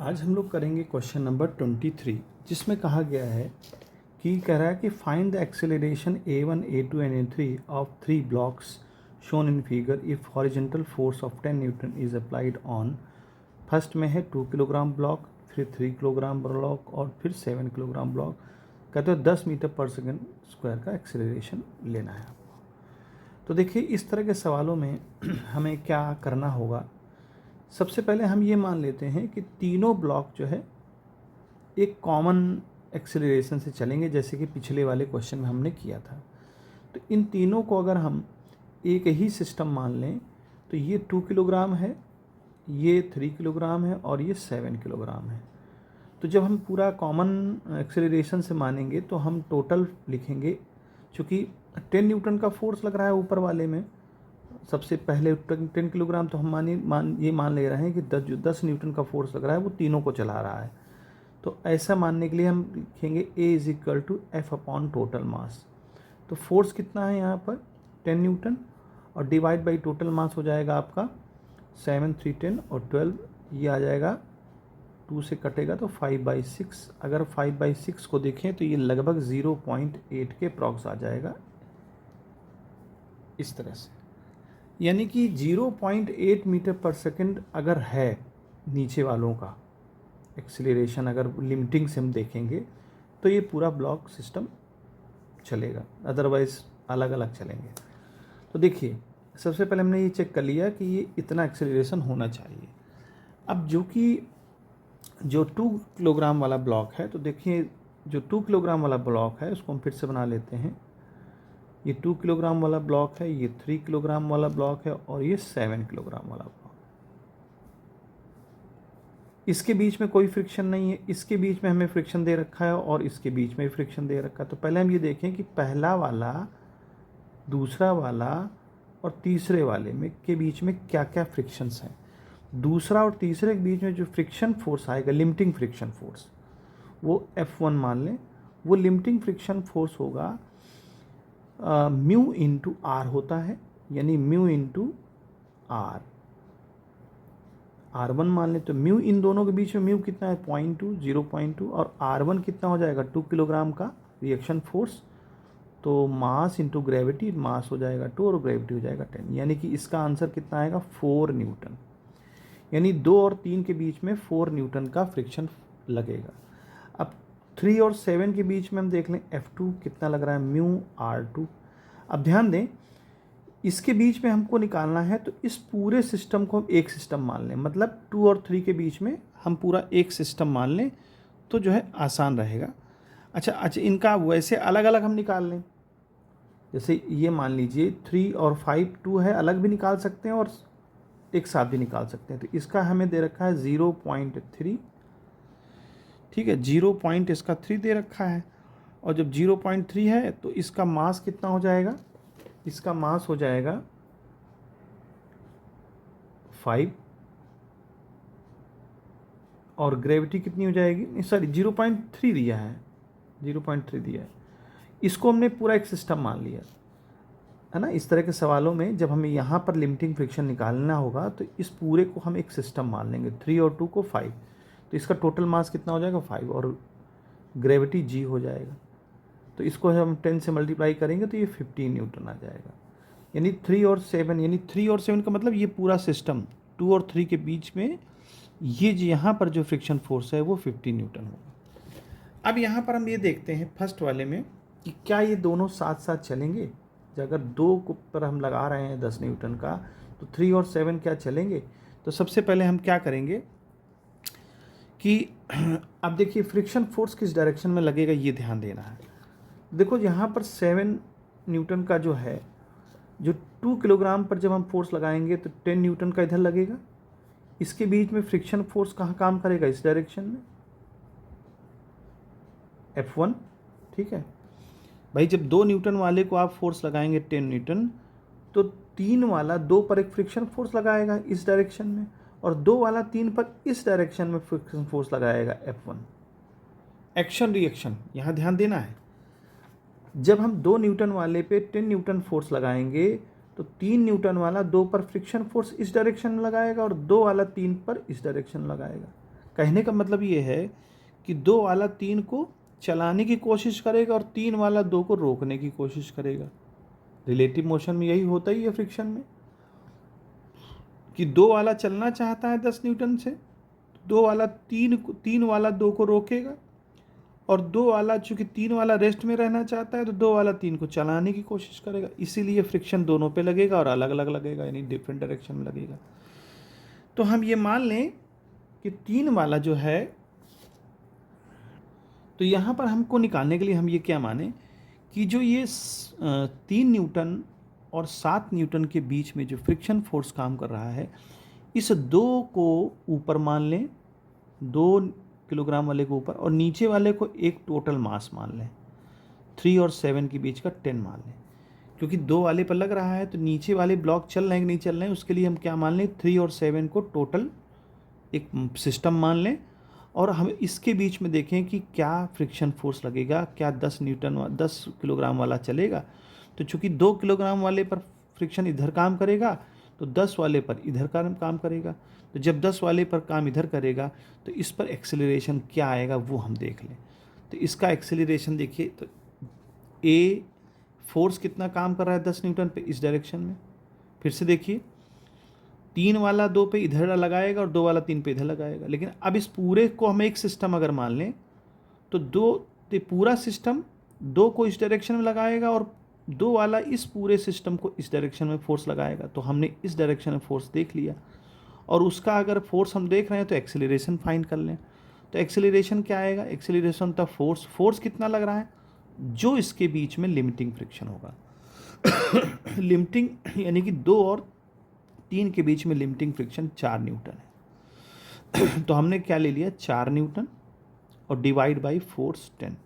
आज हम लोग करेंगे क्वेश्चन नंबर 23 जिसमें कहा गया है कि कह रहा है कि find the acceleration a1 a2 and a3 of 3 blocks shown in figure if horizontal force of 10 Newton is applied on. First में है 2 किलोग्राम ब्लॉक, फिर 3 किलोग्राम ब्लॉक और फिर 7 किलोग्राम ब्लॉक। कहते हो 10 मीटर पर सेकेंड स्क्वायर का एक्सेलरेशन लेना है आपको। तो देखिए इस तरह के सवालों में हमें क्या करना होगा। सबसे पहले हम ये मान लेते हैं कि तीनों ब्लॉक जो है एक कॉमन एक्सेलरेशन से चलेंगे, जैसे कि पिछले वाले क्वेश्चन में हमने किया था। तो इन तीनों को अगर हम एक ही सिस्टम मान लें तो ये 2 किलोग्राम है, ये 3 किलोग्राम है और ये 7 किलोग्राम है। तो जब हम पूरा कॉमन एक्सेलरेशन से मानेंगे तो हम टोटल लिखेंगे, चूँकि 10 न्यूटन का फोर्स लग रहा है ऊपर वाले में। सबसे पहले 10 किलोग्राम तो हम ये मान ले रहे हैं कि 10 न्यूटन का फोर्स लग रहा है वो तीनों को चला रहा है। तो ऐसा मानने के लिए हम लिखेंगे A is equal to F upon total mass. तो फोर्स कितना है यहाँ पर 10 न्यूटन और डिवाइड बाई टोटल मास हो जाएगा आपका 7, 3, 10 और 12, ये आ जाएगा 2 से कटेगा तो 5/6। अगर 5/6 को देखें तो ये लगभग 0.8 के अप्रॉक्स आ जाएगा इस तरह से। यानी कि 0.8 मीटर पर सेकंड अगर है नीचे वालों का एक्सीलरेशन, अगर लिमिटिंग से हम देखेंगे तो ये पूरा ब्लॉक सिस्टम चलेगा, अदरवाइज अलग अलग चलेंगे। तो देखिए सबसे पहले हमने ये चेक कर लिया कि ये इतना एक्सीलरेशन होना चाहिए। अब जो 2 किलोग्राम वाला ब्लॉक है, तो देखिए जो 2 किलोग्राम वाला ब्लॉक है उसको हम फिर से बना लेते हैं। ये 2 किलोग्राम वाला ब्लॉक है, ये 3 किलोग्राम वाला ब्लॉक है और ये 7 किलोग्राम वाला ब्लॉक। इसके बीच में कोई फ्रिक्शन नहीं है, इसके बीच में हमें फ्रिक्शन दे रखा है और इसके बीच में फ्रिक्शन दे रखा है। तो पहले हम ये देखें कि पहला वाला, दूसरा वाला और तीसरे वाले में के बीच में क्या क्या फ्रिक्शंस हैं। दूसरा और तीसरे के बीच में जो फ्रिक्शन फोर्स आएगा, लिमिटिंग फ्रिक्शन फोर्स, वो F1 मान लें। वो लिमिटिंग फ्रिक्शन फोर्स होगा म्यू इंटू आर होता है, यानी म्यू इंटू आर। R1 मान लें तो म्यू इन दोनों के बीच में म्यू कितना है 0.2, 0.2 और R1 कितना हो जाएगा 2 किलोग्राम का रिएक्शन फोर्स। तो मास इंटू ग्रेविटी, मास हो जाएगा 2 और ग्रेविटी हो जाएगा 10, यानी कि इसका आंसर कितना आएगा 4 न्यूटन। यानी 2 और 3 के बीच में 4 न्यूटन का फ्रिक्शन लगेगा। अब 3 और 7 के बीच में हम देख लें F2 कितना लग रहा है म्यू R2। अब ध्यान दें इसके बीच में हमको निकालना है, तो इस पूरे सिस्टम को हम एक सिस्टम मान लें, मतलब 2 और 3 के बीच में हम पूरा एक सिस्टम मान लें तो जो है आसान रहेगा। अच्छा, इनका वैसे अलग अलग हम निकाल लें। जैसे ये मान लीजिए 3 और 5 2 है, अलग भी निकाल सकते हैं और एक साथ भी निकाल सकते हैं। तो इसका हमें दे रखा है 0.3, ठीक है, 0.3 दे रखा है। और जब 0.3 है तो इसका मास कितना हो जाएगा, इसका मास हो जाएगा 5 और ग्रेविटी कितनी हो जाएगी, सॉरी 0.3 दिया है, 0.3 दिया है। इसको हमने पूरा एक सिस्टम मान लिया है ना। इस तरह के सवालों में जब हमें यहाँ पर लिमिटिंग फ्रिक्शन निकालना होगा तो इस पूरे को हम एक सिस्टम मान लेंगे, 3 और 2 को 5। तो इसका टोटल मास कितना हो जाएगा 5 और ग्रेविटी g हो जाएगा। तो इसको हम 10 से मल्टीप्लाई करेंगे तो ये 15 न्यूटन आ जाएगा। यानी 3 और 7, यानी 3 और 7 का मतलब ये पूरा सिस्टम 2 और 3 के बीच में ये यहाँ पर जो फ्रिक्शन फोर्स है वो 15 न्यूटन होगा। अब यहाँ पर हम ये देखते हैं फर्स्ट वाले में कि क्या ये दोनों साथ साथ चलेंगे। अगर 2 पर हम लगा रहे हैं 10 न्यूटन का तो 3 और 7 क्या चलेंगे। तो सबसे पहले हम क्या करेंगे कि अब देखिए फ्रिक्शन फोर्स किस डायरेक्शन में लगेगा ये ध्यान देना है। देखो यहाँ पर 7 न्यूटन का जो है, जो 2 किलोग्राम पर जब हम फोर्स लगाएंगे तो 10 न्यूटन का इधर लगेगा। इसके बीच में फ्रिक्शन फोर्स कहाँ काम करेगा, इस डायरेक्शन में, F1, ठीक है भाई। जब 2 न्यूटन वाले को आप फोर्स लगाएंगे 10 न्यूटन, तो 3 वाला 2 पर एक फ्रिक्शन फोर्स लगाएगा इस डायरेक्शन में, और 2 वाला 3 पर इस डायरेक्शन में फ्रिक्शन फोर्स लगाएगा F1। एक्शन रिएक्शन यहाँ ध्यान देना है। जब हम 2 न्यूटन वाले पे 10 न्यूटन फोर्स लगाएंगे तो 3 न्यूटन वाला 2 पर फ्रिक्शन फोर्स इस डायरेक्शन में लगाएगा और 2 वाला 3 पर इस डायरेक्शन में लगाएगा। कहने का मतलब ये है कि 2 वाला 3 को चलाने की कोशिश करेगा और 3 वाला 2 को रोकने की कोशिश करेगा। रिलेटिव मोशन में यही होता ही है फ्रिक्शन में, कि 2 वाला चलना चाहता है 10 न्यूटन से, 2 वाला 3 वाला 2 को रोकेगा, और 2 वाला चूंकि 3 वाला रेस्ट में रहना चाहता है तो 2 वाला 3 को चलाने की कोशिश करेगा। इसीलिए फ्रिक्शन दोनों पे लगेगा और अलग अलग लगेगा, यानी डिफरेंट डायरेक्शन में लगेगा। तो हम ये मान लें कि 3 वाला जो है, तो यहाँ पर हमको निकालने के लिए हम ये क्या माने कि जो ये 3 न्यूटन और 7 न्यूटन के बीच में जो फ्रिक्शन फोर्स काम कर रहा है, इस 2 को ऊपर मान लें, 2 किलोग्राम वाले को ऊपर, और नीचे वाले को एक टोटल मास मान लें, 3 और 7 के बीच का 10 मान लें। क्योंकि 2 वाले पर लग रहा है तो नीचे वाले ब्लॉक चल रहे हैं कि नहीं चल रहे हैं, उसके लिए हम क्या मान लें, 3 और 7 को टोटल एक सिस्टम मान लें, और हम इसके बीच में देखें कि क्या फ्रिक्शन फोर्स लगेगा, क्या 10 किलोग्राम वाला चलेगा। तो चूंकि 2 किलोग्राम वाले पर फ्रिक्शन इधर काम करेगा तो 10 वाले पर इधर काम करेगा। तो जब 10 वाले पर काम इधर करेगा तो इस पर एक्सेलरेशन क्या आएगा वो हम देख लें। तो इसका एक्सेलरेशन देखिए, तो ए फोर्स कितना काम कर रहा है 10 न्यूटन पे इस डायरेक्शन में, फिर से देखिए 3 वाला 2 पे इधर लगाएगा और 2 वाला 3 पे इधर लगाएगा। लेकिन अब इस पूरे को हम एक सिस्टम अगर मान लें तो पूरा सिस्टम 2 को इस डायरेक्शन में लगाएगा और 2 वाला इस पूरे सिस्टम को इस डायरेक्शन में फोर्स लगाएगा। तो हमने इस डायरेक्शन में फोर्स देख लिया, और उसका अगर फोर्स हम देख रहे हैं तो एक्सेलरेशन फाइंड कर लें। तो एक्सेलरेशन क्या आएगा, एक्सेलरेशन था फोर्स कितना लग रहा है, जो इसके बीच में लिमिटिंग फ्रिक्शन होगा। लिमिटिंग यानी कि 2 और 3 के बीच में लिमिटिंग फ्रिक्शन 4 न्यूटन है। तो हमने क्या ले लिया, 4 न्यूटन और डिवाइड बाई फोर्स 10,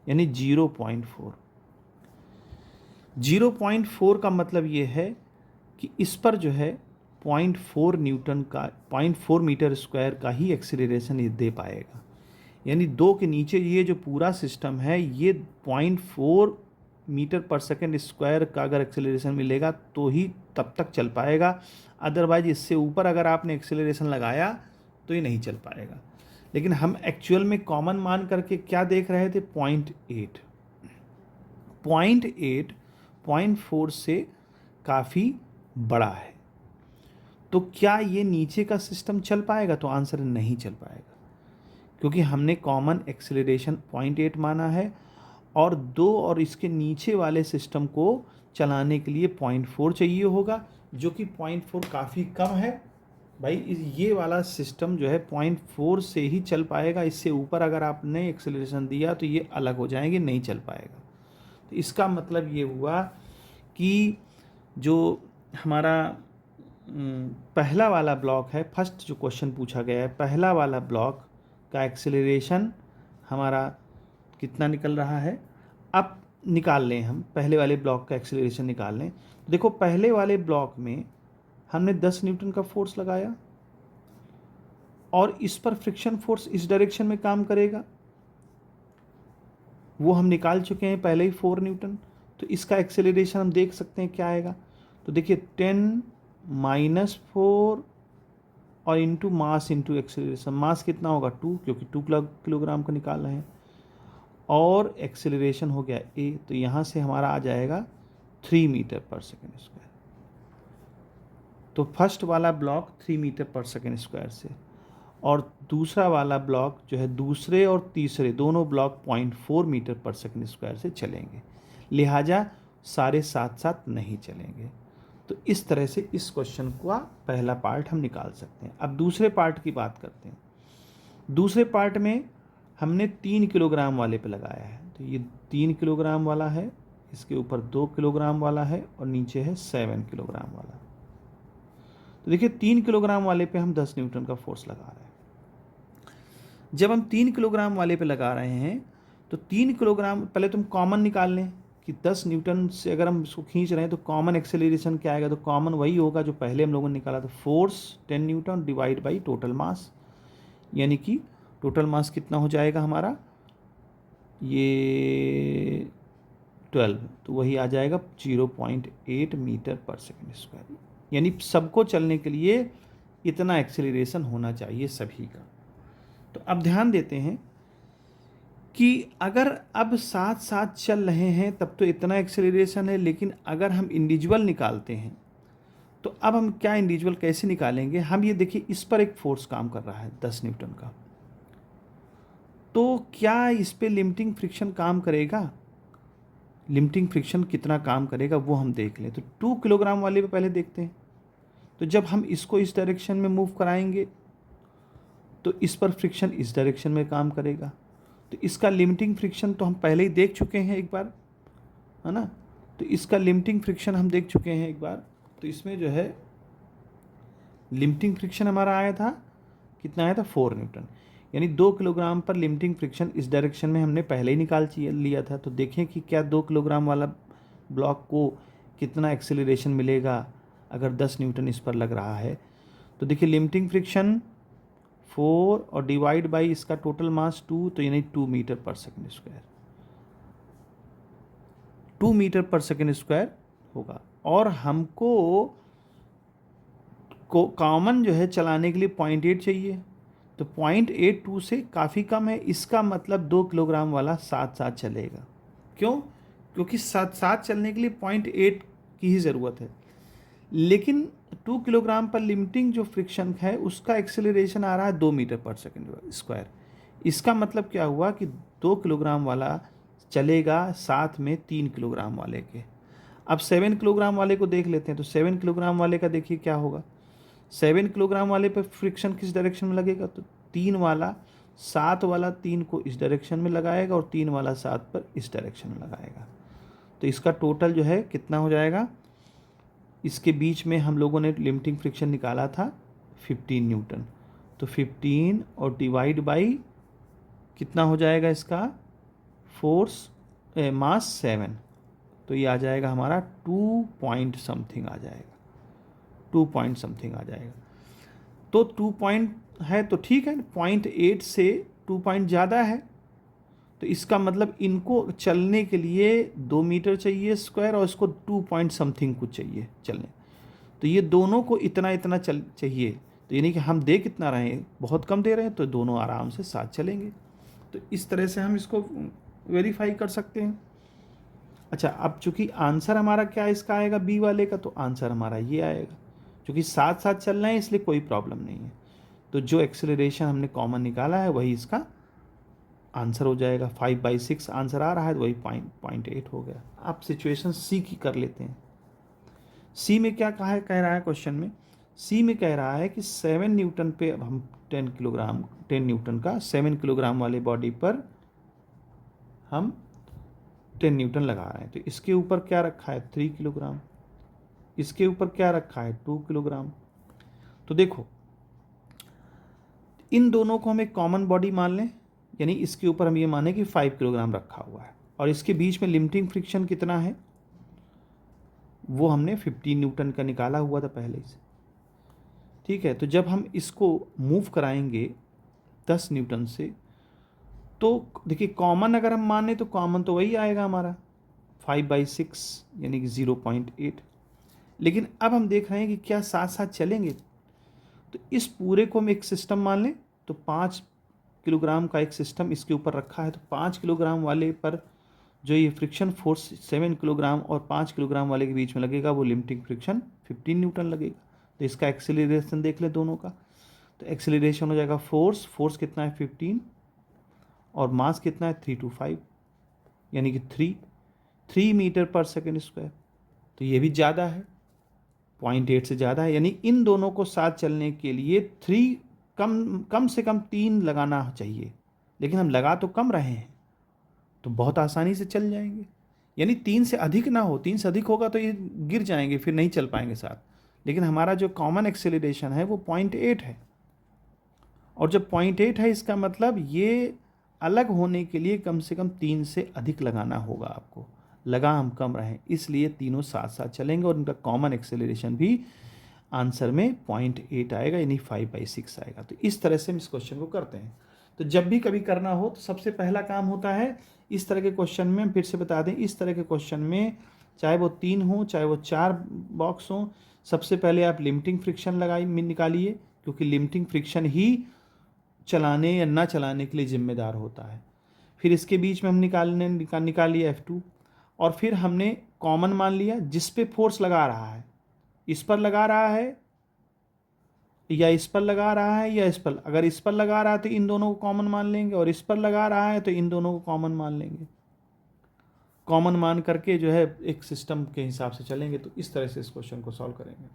यानी 0.4। 0.4 का मतलब ये है कि इस पर जो है 0.4 न्यूटन का 0.4 मीटर स्क्वायर का ही एक्सीलरेशन ये दे पाएगा। यानी 2 के नीचे ये जो पूरा सिस्टम है ये 0.4 मीटर पर सेकेंड स्क्वायर का अगर एक्सेलरेशन मिलेगा तो ही तब तक चल पाएगा, अदरवाइज इससे ऊपर अगर आपने एक्सेलरेशन लगाया तो ये नहीं चल पाएगा। लेकिन हम एक्चुअल में कॉमन मान करके क्या देख रहे थे, 0.8 0.4 से काफ़ी बड़ा है। तो क्या ये नीचे का सिस्टम चल पाएगा, तो आंसर नहीं चल पाएगा, क्योंकि हमने कॉमन एक्सेलरेशन 0.8 माना है और 2 और इसके नीचे वाले सिस्टम को चलाने के लिए 0.4 चाहिए होगा, जो कि 0.4 काफ़ी कम है भाई। ये वाला सिस्टम जो है 0.4 से ही चल पाएगा, इससे ऊपर अगर आपने एक्सेलरेशन दिया तो ये अलग हो जाएंगे, नहीं चल पाएगा। तो इसका मतलब ये हुआ कि जो हमारा पहला वाला ब्लॉक है, फर्स्ट जो क्वेश्चन पूछा गया है, पहला वाला ब्लॉक का एक्सेलरेशन हमारा कितना निकल रहा है। अब निकाल लें, हम पहले वाले ब्लॉक का एक्सेलरेशन निकाल लें। देखो पहले वाले ब्लॉक में हमने 10 न्यूटन का फोर्स लगाया और इस पर फ्रिक्शन फोर्स इस डायरेक्शन में काम करेगा, वो हम निकाल चुके हैं पहले ही 4 न्यूटन। तो इसका एक्सेलरेशन हम देख सकते हैं क्या आएगा। तो देखिए 10 - 4 और इंटू मास इंटू एक्सेलरेशन, मास कितना होगा 2, क्योंकि 2 किलोग्राम का निकाल रहे हैं, और एक्सेलरेशन हो गया ए, तो यहाँ से हमारा आ जाएगा 3 मीटर पर सेकेंड स्क्वायर। तो फर्स्ट वाला ब्लॉक 3 मीटर पर सेकेंड स्क्वायर से, और दूसरा वाला ब्लॉक जो है, दूसरे और तीसरे दोनों ब्लॉक 0.4 मीटर पर सेकेंड स्क्वायर से चलेंगे, लिहाजा सारे साथ साथ नहीं चलेंगे। तो इस तरह से इस क्वेश्चन का पहला पार्ट हम निकाल सकते हैं। अब दूसरे पार्ट की बात करते हैं। दूसरे पार्ट में हमने 3 किलोग्राम वाले पे लगाया है, तो ये 3 किलोग्राम वाला है, इसके ऊपर 2 किलोग्राम वाला है और नीचे है 7 किलोग्राम वाला। तो देखिए 3 किलोग्राम वाले पे हम 10 न्यूटन का फोर्स लगा रहे हैं। जब हम 3 किलोग्राम वाले पे लगा रहे हैं तो 3 किलोग्राम, पहले तुम कॉमन निकाल लें कि 10 न्यूटन से अगर हम इसको खींच रहे हैं तो कॉमन एक्सेलरेशन क्या आएगा। तो कॉमन वही होगा जो पहले हम लोगों ने निकाला था, force 10 Newton divide by total mass, यानी कि टोटल मास कितना हो जाएगा हमारा, ये 12, तो वही आ जाएगा 0.8 मीटर पर सेकेंड स्क्वायर। यानी सबको चलने के लिए इतना एक्सेलरेशन होना चाहिए सभी का। तो अब ध्यान देते हैं कि अगर अब साथ साथ चल रहे हैं तब तो इतना एक्सेलरेशन है, लेकिन अगर हम इंडिविजुअल निकालते हैं तो अब हम क्या इंडिविजुअल कैसे निकालेंगे। हम ये देखिए, इस पर एक फोर्स काम कर रहा है 10 न्यूटन का, तो क्या इस पे लिमिटिंग फ्रिक्शन काम करेगा? लिमिटिंग फ्रिक्शन कितना काम करेगा वो हम देख लें। तो 2 किलोग्राम वाले पे पहले देखते हैं। तो जब हम इसको इस डायरेक्शन में मूव कराएंगे तो इस पर फ्रिक्शन इस डायरेक्शन में काम करेगा। तो इसका लिमिटिंग फ्रिक्शन तो हम पहले ही देख चुके हैं एक बार, है ना। तो इसका लिमिटिंग फ्रिक्शन हम देख चुके हैं एक बार। तो इसमें जो है लिमिटिंग फ्रिक्शन हमारा आया था, कितना आया था 4 न्यूटन, यानी 2 किलोग्राम पर लिमिटिंग फ्रिक्शन इस डायरेक्शन में हमने पहले ही निकाल लिया था। तो देखें कि क्या 2 किलोग्राम वाला ब्लॉक को कितना एक्सेलरेशन मिलेगा अगर 10 न्यूटन इस पर लग रहा है। तो देखिए लिमिटिंग फ्रिक्शन 4 और डिवाइड बाई इसका टोटल मास 2, तो यानी 2 मीटर पर सेकेंड स्क्वायर, 2 मीटर पर सेकेंड स्क्वायर होगा। और हमको कॉमन जो है चलाने के लिए 0.8 चाहिए, तो 0.82 से काफ़ी कम है। इसका मतलब 2 किलोग्राम वाला साथ साथ चलेगा। क्यों? क्योंकि साथ साथ चलने के लिए 0.8 की ही ज़रूरत है, लेकिन 2 किलोग्राम पर लिमिटिंग जो फ्रिक्शन है उसका एक्सेलरेशन आ रहा है 2 मीटर पर सेकेंड स्क्वायर। इसका मतलब क्या हुआ कि 2 किलोग्राम वाला चलेगा साथ में 3 किलोग्राम वाले के। अब 7 किलोग्राम वाले को देख लेते हैं। तो 7 किलोग्राम वाले का देखिए क्या होगा। 7 किलोग्राम वाले पर फ्रिक्शन किस डायरेक्शन में लगेगा? तो 3 वाला 7 वाला 3 को इस डायरेक्शन में लगाएगा और 3 वाला 7 पर इस डायरेक्शन में लगाएगा। तो इसका टोटल जो है कितना हो जाएगा। इसके बीच में हम लोगों ने लिमिटिंग फ्रिक्शन निकाला था 15 न्यूटन, तो 15 और डिवाइड बाई कितना हो जाएगा इसका फोर्स मास 7, तो ये आ जाएगा हमारा 2 पॉइंट समथिंग आ जाएगा, 2 पॉइंट समथिंग आ जाएगा। तो 2 पॉइंट है तो ठीक है, 0.8 से 2 पॉइंट ज़्यादा है। तो इसका मतलब इनको चलने के लिए 2 मीटर चाहिए स्क्वायर और इसको 2 पॉइंट समथिंग कुछ चाहिए चलने। तो ये दोनों को इतना इतना चल चाहिए, तो यानी कि हम दे कितना रहे हैं, बहुत कम दे रहे हैं, तो दोनों आराम से साथ चलेंगे। तो इस तरह से हम इसको वेरीफाई कर सकते हैं। अच्छा, अब चूंकि आंसर हमारा क्या इसका आएगा बी वाले का, तो आंसर हमारा ये आएगा। चूँकि साथ साथ चल रहे हैं इसलिए कोई प्रॉब्लम नहीं है। तो जो एक्सेलरेशन हमने कॉमन निकाला है वही इसका आंसर हो जाएगा। 5/6 आंसर आ रहा है तो वही 0.8 हो गया। अब सिचुएशन सी की कर लेते हैं। सी में क्या कहा है, कह रहा है क्वेश्चन में, सी में कह रहा है कि 7 न्यूटन पे अब हम 10 न्यूटन का 7 किलोग्राम वाले बॉडी पर हम 10 न्यूटन लगा रहे हैं। तो इसके ऊपर क्या रखा है 3 किलोग्राम, इसके ऊपर क्या रखा है 2 किलोग्राम। तो देखो इन दोनों को हम एक कॉमन बॉडी मान लें, यानी इसके ऊपर हम ये माने कि 5 किलोग्राम रखा हुआ है और इसके बीच में लिमिटिंग फ्रिक्शन कितना है वो हमने 15 न्यूटन का निकाला हुआ था पहले से। ठीक है, तो जब हम इसको मूव कराएंगे 10 न्यूटन से, तो देखिए कॉमन अगर हम माने तो कॉमन तो वही आएगा हमारा 5/6 यानी कि 0.8। लेकिन अब हम देख रहे हैं कि क्या साथ साथ चलेंगे। तो इस पूरे को हम एक सिस्टम मान लें। तो 5 किलोग्राम का एक सिस्टम इसके ऊपर रखा है, तो 5 किलोग्राम वाले पर जो ये फ्रिक्शन फोर्स 7 किलोग्राम और 5 किलोग्राम वाले के बीच में लगेगा वो लिमिटिंग फ्रिक्शन 15 न्यूटन लगेगा। तो इसका एक्सेलरेशन देख ले दोनों का। तो एक्सेलरेशन हो जाएगा फोर्स कितना है 15 और मास कितना है 325 यानी कि 3 मीटर पर सेकेंड स्क्वायर। तो ये भी ज़्यादा है, 0.8 से ज़्यादा है, यानी इन दोनों को साथ चलने के लिए 3 कम से कम 3 लगाना चाहिए, लेकिन हम लगा तो कम रहे हैं तो बहुत आसानी से चल जाएंगे। यानी 3 से अधिक ना हो, 3 से अधिक होगा तो ये गिर जाएंगे, फिर नहीं चल पाएंगे साथ। लेकिन हमारा जो कॉमन एक्सेलरेशन है वो 0.8 है, और जब 0.8 है इसका मतलब ये अलग होने के लिए कम से कम 3 से अधिक लगाना होगा आपको। लगा हम कम रहें, इसलिए तीनों साथ साथ चलेंगे और इनका कॉमन एक्सेलरेशन भी आंसर में 0.8 आएगा यानी 5/6 आएगा। तो इस तरह से हम इस क्वेश्चन को करते हैं। तो जब भी कभी करना हो तो सबसे पहला काम होता है इस तरह के क्वेश्चन में, फिर से बता दें, इस तरह के क्वेश्चन में चाहे वो 3 हो चाहे वो 4 बॉक्स हो, सबसे पहले आप लिमिटिंग फ्रिक्शन निकालिए, क्योंकि लिमिटिंग फ्रिक्शन ही चलाने या ना चलाने के लिए जिम्मेदार होता है। फिर इसके बीच में हम निकाल लिया F2, और फिर हमने कॉमन मान लिया जिस पे फोर्स लगा रहा है, इस पर लगा रहा है या इस पर लगा रहा है या इस पर। अगर इस पर लगा रहा है तो इन दोनों को कॉमन मान लेंगे, और इस पर लगा रहा है तो इन दोनों को कॉमन मान लेंगे। कॉमन मान करके जो है एक सिस्टम के हिसाब से चलेंगे। तो इस तरह से इस क्वेश्चन को सॉल्व करेंगे।